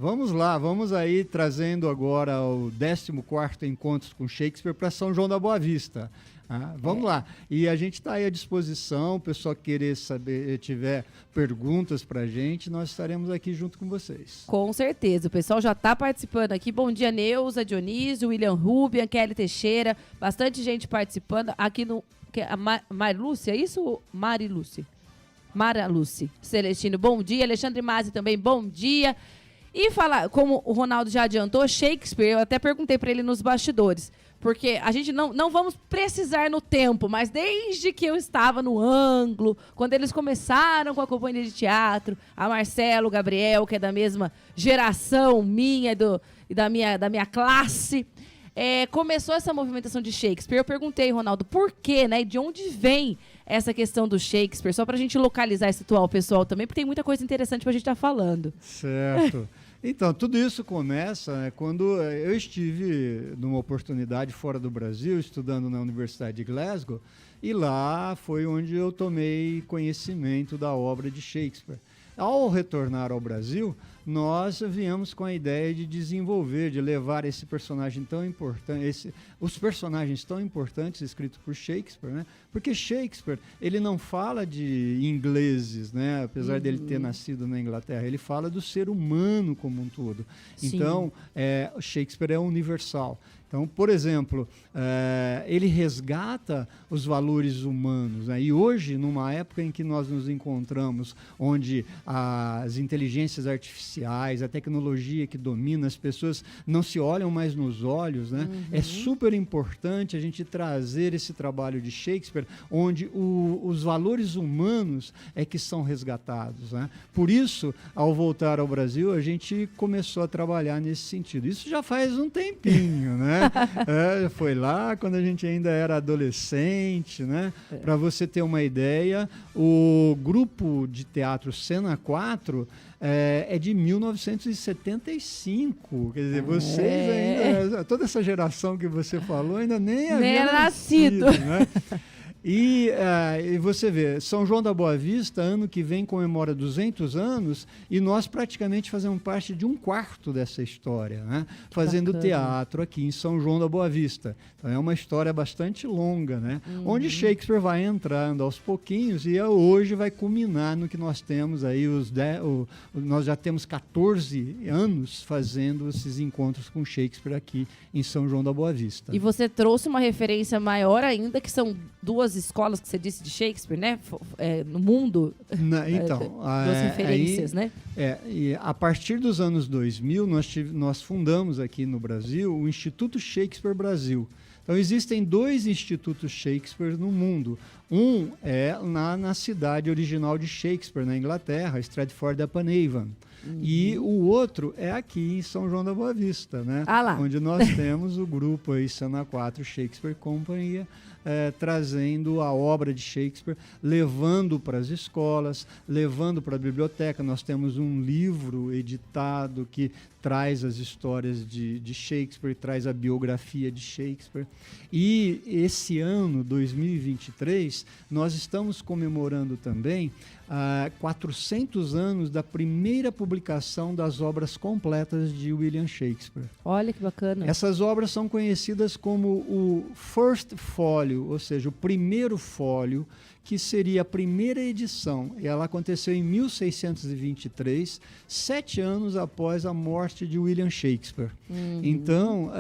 Vamos lá, vamos aí trazendo agora o 14º Encontros com Shakespeare para São João da Boa Vista. Vamos lá. E a gente está aí à disposição, o pessoal querer saber, tiver perguntas para a gente, nós estaremos aqui junto com vocês. Com certeza, o pessoal já está participando aqui. Bom dia, Neuza, Dionísio, William Rubian, Kelly Teixeira, bastante gente participando aqui no... A Marilúcia, é isso? Marilúcia. Mara Lúcia. Celestino, bom dia. Alexandre Mazzi também, bom dia. E falar, como o Ronaldo já adiantou, Shakespeare, eu até perguntei para ele nos bastidores, porque a gente não vamos precisar no tempo, mas desde que eu estava no ângulo, quando eles começaram com a companhia de teatro, a Marcelo, o Gabriel, que é da mesma geração minha e da minha classe, começou essa movimentação de Shakespeare. Eu perguntei, Ronaldo, por quê, né? De onde vem essa questão do Shakespeare? Só para a gente localizar e situar o pessoal também, porque tem muita coisa interessante para a gente estar falando. Certo. Então, tudo isso começa quando eu estive numa oportunidade fora do Brasil, estudando na Universidade de Glasgow, e lá foi onde eu tomei conhecimento da obra de Shakespeare. Ao retornar ao Brasil, nós viemos com a ideia de desenvolver, de levar esse personagem tão importante, os personagens tão importantes escritos por Shakespeare, né? Porque Shakespeare, ele não fala de ingleses, né? Apesar dele ter nascido na Inglaterra, ele fala do ser humano como um todo. Sim. Então, Shakespeare é universal. Então, por exemplo, ele resgata os valores humanos, né? E hoje, numa época em que nós nos encontramos, onde as inteligências artificiais, a tecnologia que domina, as pessoas não se olham mais nos olhos, né? É super importante a gente trazer esse trabalho de Shakespeare, onde os valores humanos é que são resgatados, né? Por isso, ao voltar ao Brasil, a gente começou a trabalhar nesse sentido. Isso já faz um tempinho, né? Foi lá quando a gente ainda era adolescente, né? Para você ter uma ideia, o grupo de teatro Cena 4 é de 1975. Quer dizer, vocês ainda, toda essa geração que você falou, ainda nem havia nascido, né? E você vê, São João da Boa Vista, ano que vem, comemora 200 anos e nós praticamente fazemos parte de um quarto dessa história, né? Fazendo teatro aqui em São João da Boa Vista. Então é uma história bastante longa, né? Onde Shakespeare vai entrando aos pouquinhos e hoje vai culminar no que nós temos aí, nós já temos 14 anos fazendo esses encontros com Shakespeare aqui em São João da Boa Vista. E você trouxe uma referência maior ainda, que são duas escolas que você disse de Shakespeare, né? No mundo. Então, duas referências, né? E a partir dos anos 2000, nós fundamos aqui no Brasil o Instituto Shakespeare Brasil. Então, existem 2 institutos Shakespeare no mundo. Um é na cidade original de Shakespeare, na Inglaterra, Stratford-upon-Avon. E o outro é aqui em São João da Boa Vista, né? Onde nós temos o grupo aí, Cena 4 Shakespeare Company, trazendo a obra de Shakespeare, levando para as escolas, levando para a biblioteca. Nós temos um livro editado que traz as histórias de Shakespeare, traz a biografia de Shakespeare. E esse ano, 2023, nós estamos comemorando também 400 anos da primeira publicação das obras completas de William Shakespeare. Olha que bacana. Essas obras são conhecidas como o First Folio, ou seja, o primeiro fólio, que seria a primeira edição. E ela aconteceu em 1623, 7 anos após a morte de William Shakespeare. Então,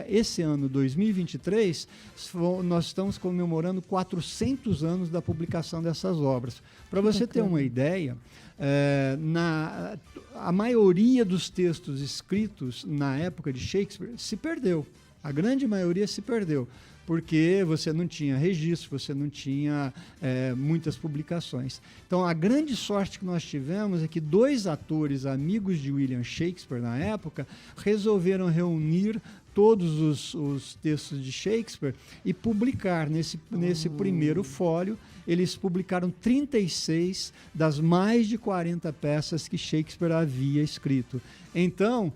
esse ano, 2023, nós estamos comemorando 400 anos da publicação dessas obras. Para você ter uma ideia, a maioria dos textos escritos na época de Shakespeare se perdeu. A grande maioria se perdeu, porque você não tinha registro, você não tinha muitas publicações. Então, a grande sorte que nós tivemos é que 2 atores amigos de William Shakespeare na época resolveram reunir todos os textos de Shakespeare e publicar nesse primeiro fólio, eles publicaram 36 das mais de 40 peças que Shakespeare havia escrito. Então,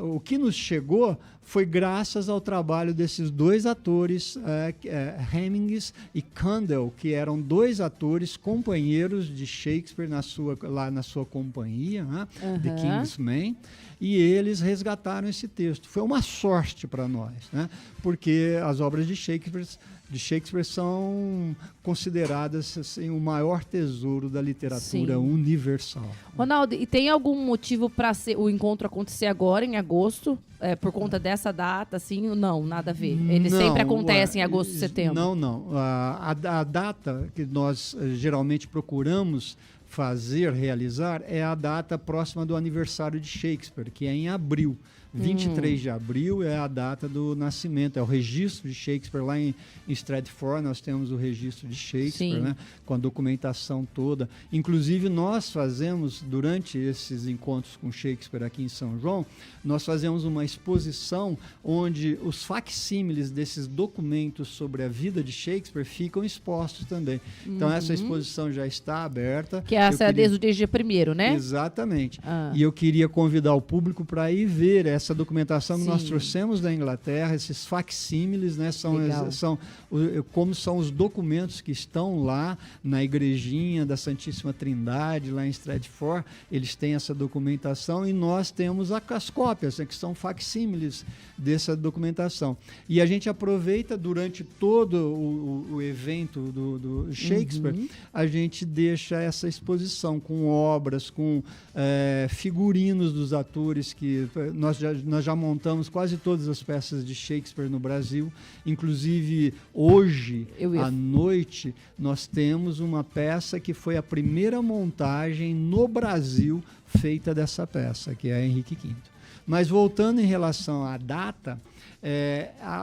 o que nos chegou foi graças ao trabalho desses dois atores, Hemmings e Condell, que eram dois atores companheiros de Shakespeare lá na sua companhia, né? The King's Men, e eles resgataram esse texto. Foi uma sorte para nós, né? Porque as obras de Shakespeare são consideradas assim, o maior tesouro da literatura universal. Ronaldo, e tem algum motivo para o encontro acontecer agora, em agosto? Por conta dessa data, assim? Não, nada a ver. Ele sempre acontece em agosto, setembro. Não. A data que nós geralmente procuramos realizar, é a data próxima do aniversário de Shakespeare, que é em abril. 23 de abril é a data do nascimento, é o registro de Shakespeare lá em Stratford. Nós temos o registro de Shakespeare, né, com a documentação toda. Inclusive, nós fazemos, durante esses encontros com Shakespeare aqui em São João, nós fazemos uma exposição onde os facsímiles desses documentos sobre a vida de Shakespeare ficam expostos também. Então, essa exposição já está aberta. Que essa é desde o dia 1º, né? Exatamente. E eu queria convidar o público para ir ver essa documentação que nós trouxemos da Inglaterra, esses facsímiles, né, como são os documentos que estão lá na igrejinha da Santíssima Trindade, lá em Stratford. Eles têm essa documentação e nós temos as cópias, né, que são facsímiles dessa documentação. E a gente aproveita durante todo o evento do Shakespeare, a gente deixa essa exposição com obras, com figurinos dos atores que nós já montamos quase todas as peças de Shakespeare no Brasil. Inclusive, hoje, à noite, nós temos uma peça que foi a primeira montagem no Brasil feita dessa peça, que é Henrique V. Mas voltando em relação à data,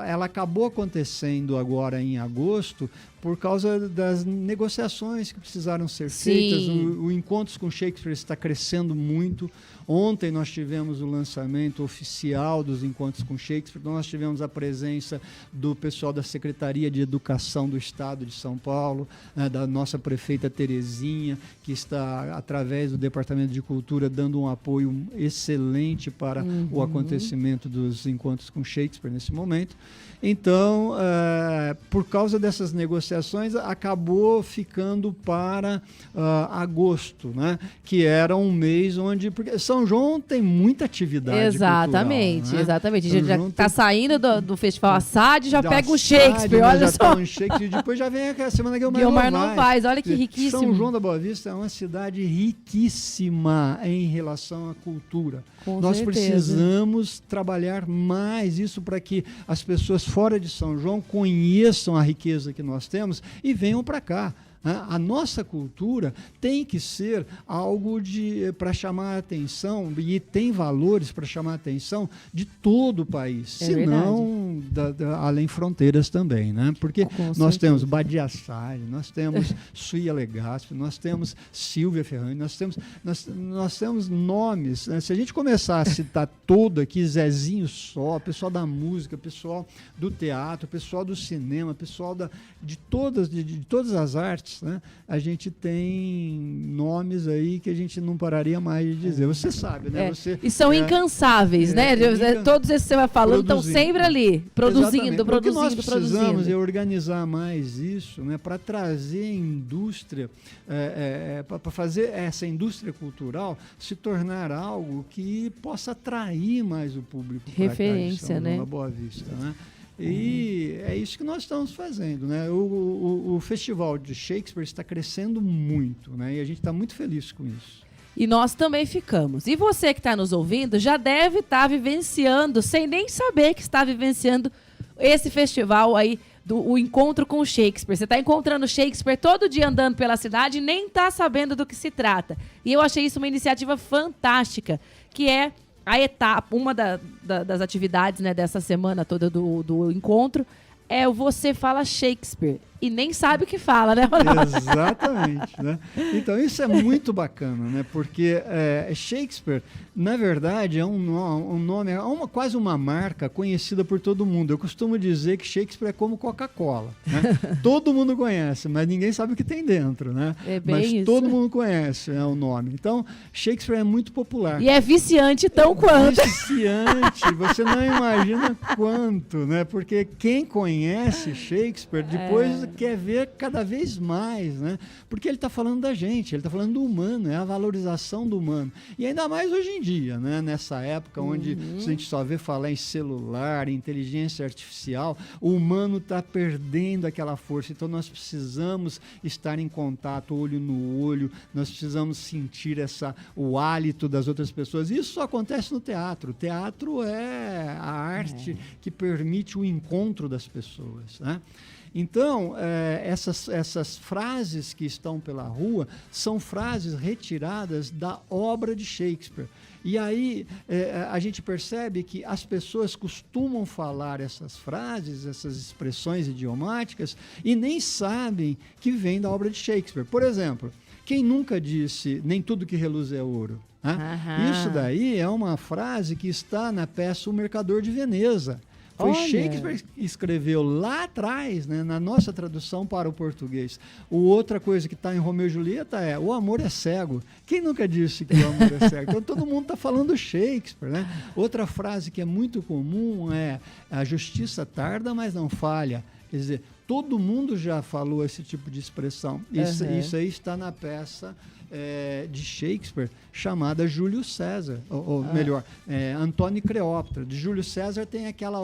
ela acabou acontecendo agora em agosto por causa das negociações que precisaram ser feitas. O Encontros com Shakespeare está crescendo muito. Ontem nós tivemos o lançamento oficial dos Encontros com Shakespeare. Nós tivemos a presença do pessoal da Secretaria de Educação do Estado de São Paulo, da nossa prefeita Terezinha, que está, através do Departamento de Cultura, dando um apoio excelente para o acontecimento dos Encontros com Shakespeare nesse momento. Então, por causa dessas negociações, acabou ficando para agosto, né? Que era um mês onde... Porque São João tem muita atividade exatamente, cultural, né? Exatamente. A gente já está saindo do Festival Assad, já pega o Shakespeare, olha já só. Shakespeare, depois já vem a Semana Guilmar Novaes, olha que riquíssimo. São João da Boa Vista é uma cidade riquíssima em relação à cultura. Nós precisamos trabalhar mais isso para que as pessoas fora de São João conheçam a riqueza que nós temos e venham para cá. A nossa cultura tem que ser algo para chamar a atenção, e tem valores para chamar a atenção de todo o país, senão além fronteiras também, né? Porque nós temos Badia Assad, nós temos Suia Legaspi, nós temos Silvia Ferrani, nós temos nomes, né? Se a gente começar a citar todo aqui, Zezinho Só, pessoal da música, pessoal do teatro, pessoal do cinema, pessoal de todas as artes, né? A gente tem nomes aí que a gente não pararia mais de dizer. Você sabe, né? E são incansáveis, né? Todos esses que você vai falando estão sempre ali, produzindo. O que nós precisamos é organizar mais isso, né? Para trazer a indústria, para fazer essa indústria cultural se tornar algo que possa atrair mais o público. Referência, né? Na Boa Vista, né? E é isso que nós estamos fazendo, né? O Festival de Shakespeare está crescendo muito, né? E a gente está muito feliz com isso. E nós também ficamos. E você que está nos ouvindo já deve estar vivenciando, sem nem saber que está vivenciando esse festival aí, o encontro com o Shakespeare. Você está encontrando Shakespeare todo dia andando pela cidade e nem está sabendo do que se trata. E eu achei isso uma iniciativa fantástica, que é a etapa, uma das atividades, né, dessa semana toda do encontro, é o Você Fala Shakespeare. e nem sabe o que fala, né, Ronaldo? Exatamente, né? Então isso é muito bacana, né? Porque Shakespeare, na verdade, é um nome, quase uma marca conhecida por todo mundo. Eu costumo dizer que Shakespeare é como Coca-Cola, né? Todo mundo conhece, mas ninguém sabe o que tem dentro, né? É bem mas isso. todo mundo conhece o nome. Então, Shakespeare é muito popular. E é viciante tão quanto. Viciante, você não imagina quanto, né? Porque quem conhece Shakespeare depois quer ver cada vez mais, né? Porque ele está falando da gente, ele está falando do humano, é a valorização do humano. E ainda mais hoje em dia, né? Nessa época onde a gente só vê falar em celular, em inteligência artificial, o humano está perdendo aquela força. Então nós precisamos estar em contato, olho no olho, nós precisamos sentir o hálito das outras pessoas. Isso só acontece no teatro. O teatro é a arte que permite o encontro das pessoas, né? Então, essas frases que estão pela rua são frases retiradas da obra de Shakespeare. E aí a gente percebe que as pessoas costumam falar essas frases, essas expressões idiomáticas, e nem sabem que vem da obra de Shakespeare. Por exemplo, quem nunca disse "nem tudo que reluz é ouro"? Né? Isso daí é uma frase que está na peça O Mercador de Veneza. Foi Shakespeare que escreveu lá atrás, né, na nossa tradução para o português. Outra coisa que está em Romeu e Julieta é "o amor é cego". Quem nunca disse que o amor é cego? Então todo mundo está falando Shakespeare, né? Outra frase que é muito comum é "a justiça tarda, mas não falha". Quer dizer, todo mundo já falou esse tipo de expressão. Isso aí está na peça de Shakespeare chamada Júlio César, ou melhor, Antônio e Cleópatra. De Júlio César tem aquela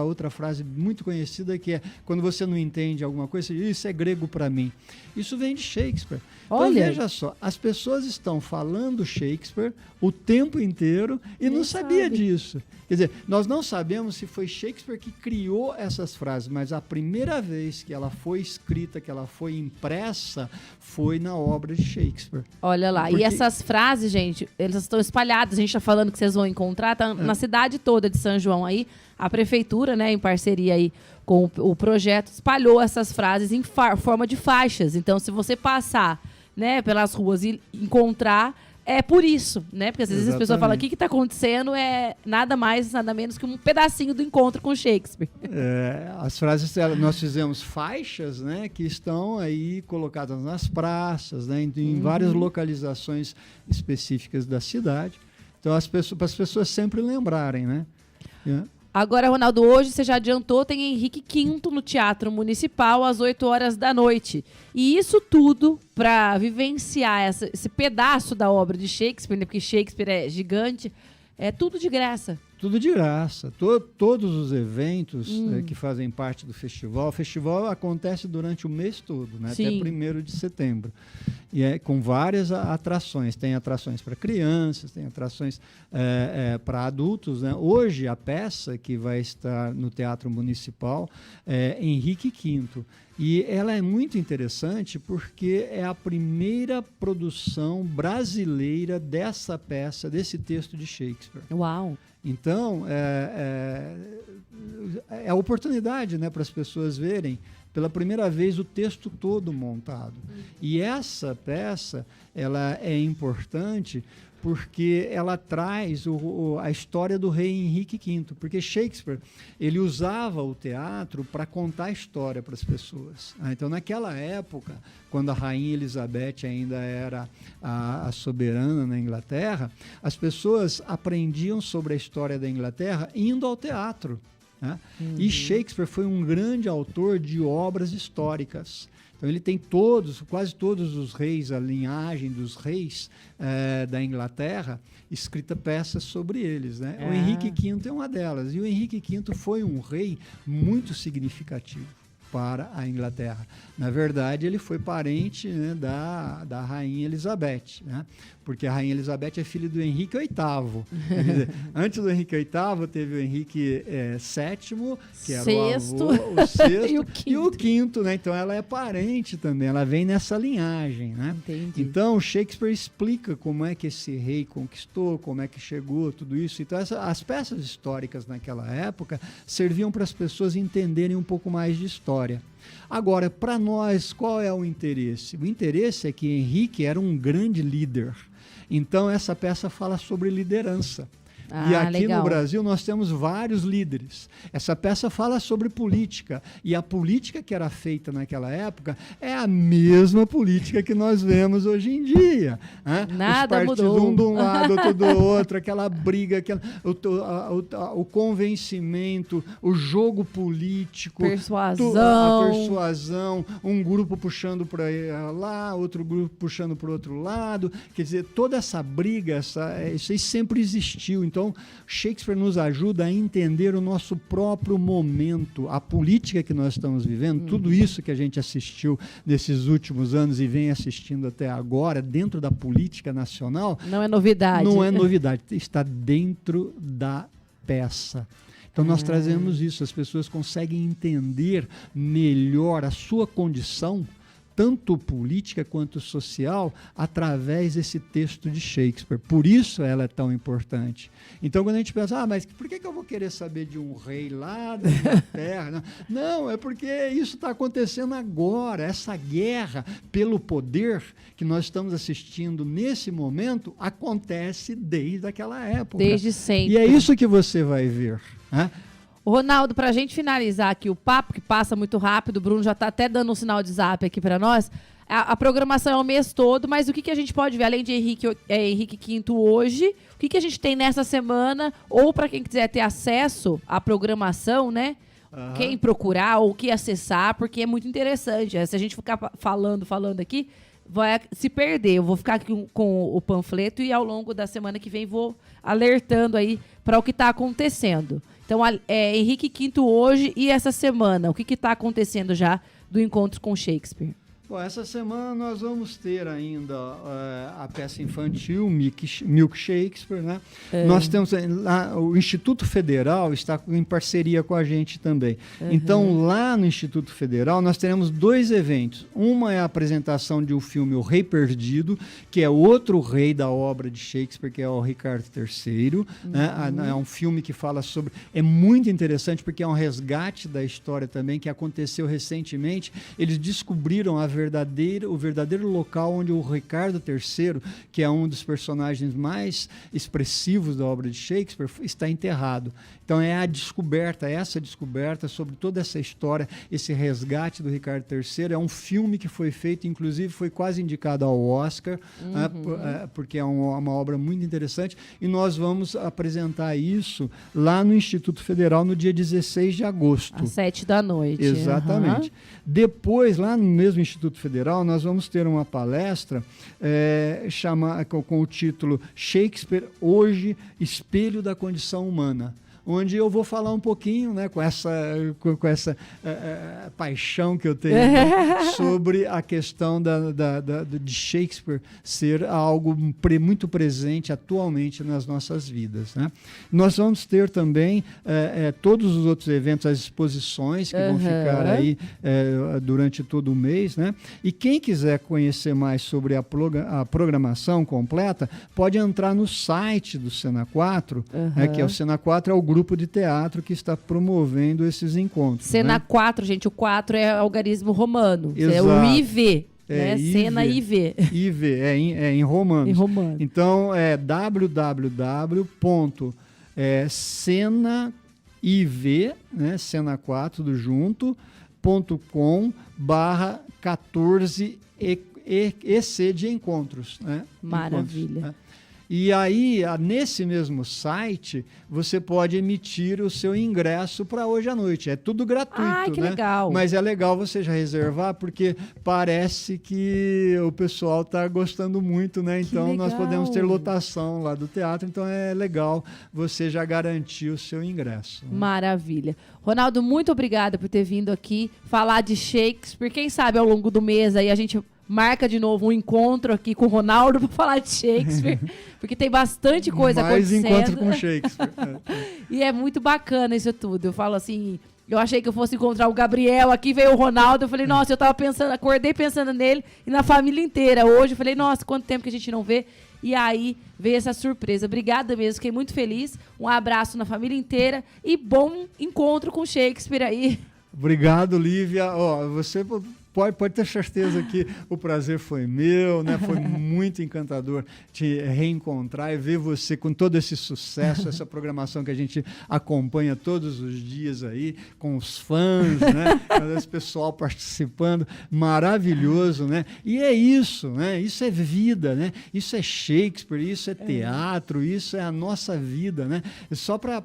outra frase muito conhecida que é "quando você não entende alguma coisa, você diz, isso é grego para mim". Isso vem de Shakespeare. Então veja só, as pessoas estão falando Shakespeare o tempo inteiro e não sabia disso. Quer dizer, nós não sabemos se foi Shakespeare que criou essas frases, mas a primeira vez que ela foi escrita, que ela foi impressa, foi na obra de Shakespeare. Olha lá, e essas frases, gente, elas estão espalhadas, a gente está falando que vocês vão encontrar, tá na cidade toda de São João aí, a prefeitura, né, em parceria aí com o projeto, espalhou essas frases em forma de faixas. Então, se você passar, né, pelas ruas e encontrar, é por isso, né? Porque às vezes as pessoas falam, o que está acontecendo é nada mais, nada menos que um pedacinho do encontro com Shakespeare. As frases, nós fizemos faixas, né, que estão aí colocadas nas praças, né, em várias localizações específicas da cidade. Então, para as pessoas sempre lembrarem, né? Agora, Ronaldo, hoje você já adiantou, tem Henrique V no Teatro Municipal às 8h da noite. E isso tudo para vivenciar esse pedaço da obra de Shakespeare, né? Porque Shakespeare é gigante, é tudo de graça. Tudo de graça. Todos os eventos que fazem parte do festival. O festival acontece durante o mês todo, né? Até 1º de setembro. E com várias atrações. Tem atrações para crianças, tem atrações para adultos, né? Hoje, a peça que vai estar no Teatro Municipal é Henrique V. E ela é muito interessante porque é a primeira produção brasileira dessa peça, desse texto de Shakespeare. Uau! Então, é a oportunidade, né, para as pessoas verem pela primeira vez o texto todo montado. E essa peça, ela é importante porque ela traz a história do rei Henrique V, porque Shakespeare, ele usava o teatro para contar a história para as pessoas. Então, naquela época, quando a rainha Elizabeth ainda era a soberana na Inglaterra, as pessoas aprendiam sobre a história da Inglaterra indo ao teatro, né? E Shakespeare foi um grande autor de obras históricas. Então ele tem quase todos os reis, a linhagem dos reis da Inglaterra, escrita peças sobre eles, né? O Henrique V é uma delas. E o Henrique V foi um rei muito significativo para a Inglaterra. Na verdade, ele foi parente, né, da rainha Elizabeth, né? Porque a rainha Elizabeth é filha do Henrique VIII. Quer dizer, antes do Henrique VIII, teve o Henrique VII, que era o avô, o sexto, e o quinto, né? Então, ela é parente também, ela vem nessa linhagem, né? Entendi. Então, Shakespeare explica como é que esse rei conquistou, como é que chegou, tudo isso. Então, as peças históricas naquela época serviam para as pessoas entenderem um pouco mais de história. história. Agora, para nós, qual é o interesse? O interesse é que Henrique era um grande líder. Então, essa peça fala sobre liderança. E aqui legal. no Brasil nós temos vários líderes. Essa peça fala sobre política. E a política que era feita naquela época é a mesma política que nós vemos hoje em dia. Né? Nada Os partidos, mudou. um de um lado, outro do outro, aquela briga, o convencimento, o jogo político. Persuasão. A persuasão, um grupo puxando para lá, outro grupo puxando para o outro lado. Quer dizer, toda essa briga, isso aí sempre existiu. Então, Shakespeare nos ajuda a entender o nosso próprio momento, a política que nós estamos vivendo, tudo isso que a gente assistiu nesses últimos anos e vem assistindo até agora, dentro da política nacional. Não é novidade. Não é novidade, está dentro da peça. Então, nós trazemos isso, as pessoas conseguem entender melhor a sua condição, tanto política quanto social, através desse texto de Shakespeare. Por isso ela é tão importante. Então, quando a gente pensa, mas por que eu vou querer saber de um rei lá da Inglaterra? Não, é porque isso está acontecendo agora. Essa guerra pelo poder que nós estamos assistindo nesse momento acontece desde aquela época. Desde sempre. E é isso que você vai ver, né? Ronaldo, pra gente finalizar aqui o papo, que passa muito rápido, o Bruno já tá até dando um sinal de zap aqui pra nós. A programação é o mês todo, mas o que a gente pode ver, além de Henrique V hoje, o que a gente tem nessa semana, ou para quem quiser ter acesso à programação, né? Quem procurar ou o que acessar, porque é muito interessante. Se a gente ficar falando aqui, vai se perder. Eu vou ficar aqui com o panfleto e ao longo da semana que vem vou alertando aí para o que está acontecendo. Então, Henrique V hoje e essa semana, o que está acontecendo já do encontro com Shakespeare? Bom, essa semana nós vamos ter ainda a peça infantil Milk Shakespeare, né? Nós temos lá, o Instituto Federal está em parceria com a gente também. Então, lá no Instituto Federal, nós teremos 2 eventos. Uma é a apresentação de um filme, O Rei Perdido, que é outro rei da obra de Shakespeare, que é o Ricardo III. Né? É um filme que fala sobre... É muito interessante, porque é um resgate da história também, que aconteceu recentemente. Eles descobriram o verdadeiro local onde o Ricardo III, que é um dos personagens mais expressivos da obra de Shakespeare, está enterrado. Então é essa descoberta sobre toda essa história, esse resgate do Ricardo III. É um filme que foi feito, inclusive foi quase indicado ao Oscar, porque é uma obra muito interessante, e nós vamos apresentar isso lá no Instituto Federal no dia 16 de agosto. Às 19h. Exatamente. Depois, lá no mesmo Instituto Federal, nós vamos ter uma palestra com o título Shakespeare Hoje, Espelho da Condição Humana, onde eu vou falar um pouquinho, né, com essa paixão que eu tenho, né, sobre a questão de Shakespeare ser algo muito presente atualmente nas nossas vidas. Né? Nós vamos ter também todos os outros eventos, as exposições que vão ficar aí durante todo o mês. Né? E quem quiser conhecer mais sobre a programação completa, pode entrar no site do Cena 4, que é o Cena 4, é o grupo de teatro que está promovendo esses encontros. Cena 4, gente, o 4 é algarismo romano. Exato. É o IV, né? IV. Cena IV. IV, em romano. Em romano. Então, é www.cenaiv, né, Cena 4 do junto, .com/14 EC de encontros. Né? Maravilha. Encontros, né? E aí, nesse mesmo site, você pode emitir o seu ingresso para hoje à noite. É tudo gratuito, Ah, que né? legal. Mas é legal você já reservar, porque parece que o pessoal está gostando muito, né? Então, nós podemos ter lotação lá do teatro. Então, é legal você já garantir o seu ingresso. Né? Maravilha. Ronaldo, muito obrigada por ter vindo aqui falar de Shakespeare. Quem sabe ao longo do mês aí a gente marca de novo um encontro aqui com o Ronaldo para falar de Shakespeare, porque tem bastante coisa acontecendo. Mais encontro com Shakespeare. E é muito bacana isso tudo. Eu falo assim, eu achei que eu fosse encontrar o Gabriel, aqui veio o Ronaldo, eu falei, nossa, eu tava pensando, acordei pensando nele e na família inteira. Hoje eu falei, nossa, quanto tempo que a gente não vê. E aí veio essa surpresa. Obrigada mesmo, fiquei muito feliz. Um abraço na família inteira e bom encontro com Shakespeare aí. Obrigado, Lívia. Ó, você pode ter certeza que o prazer foi meu, né? Foi muito encantador te reencontrar e ver você com todo esse sucesso, essa programação que a gente acompanha todos os dias aí, com os fãs, né? Esse pessoal participando, maravilhoso, né? E é isso, né? Isso é vida, né? Isso é Shakespeare, isso é teatro, isso é a nossa vida, né? E só para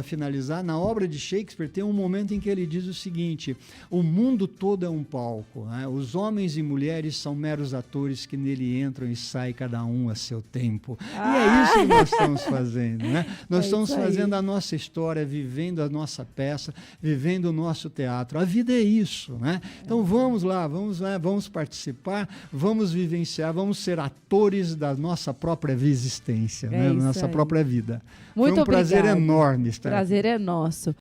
finalizar, na obra de Shakespeare tem um momento em que ele diz o seguinte: o mundo todo é um palco, né? Os homens e mulheres são meros atores que nele entram e saem cada um a seu tempo. E é isso que nós estamos fazendo, né? Nós estamos fazendo a nossa história, vivendo a nossa peça, vivendo o nosso teatro. A vida é isso, né? Então vamos lá, vamos participar, vamos vivenciar, vamos ser atores da nossa própria existência, né? Da nossa própria vida. Muito Foi um prazer obrigada. enorme estar Prazer aqui. é nosso.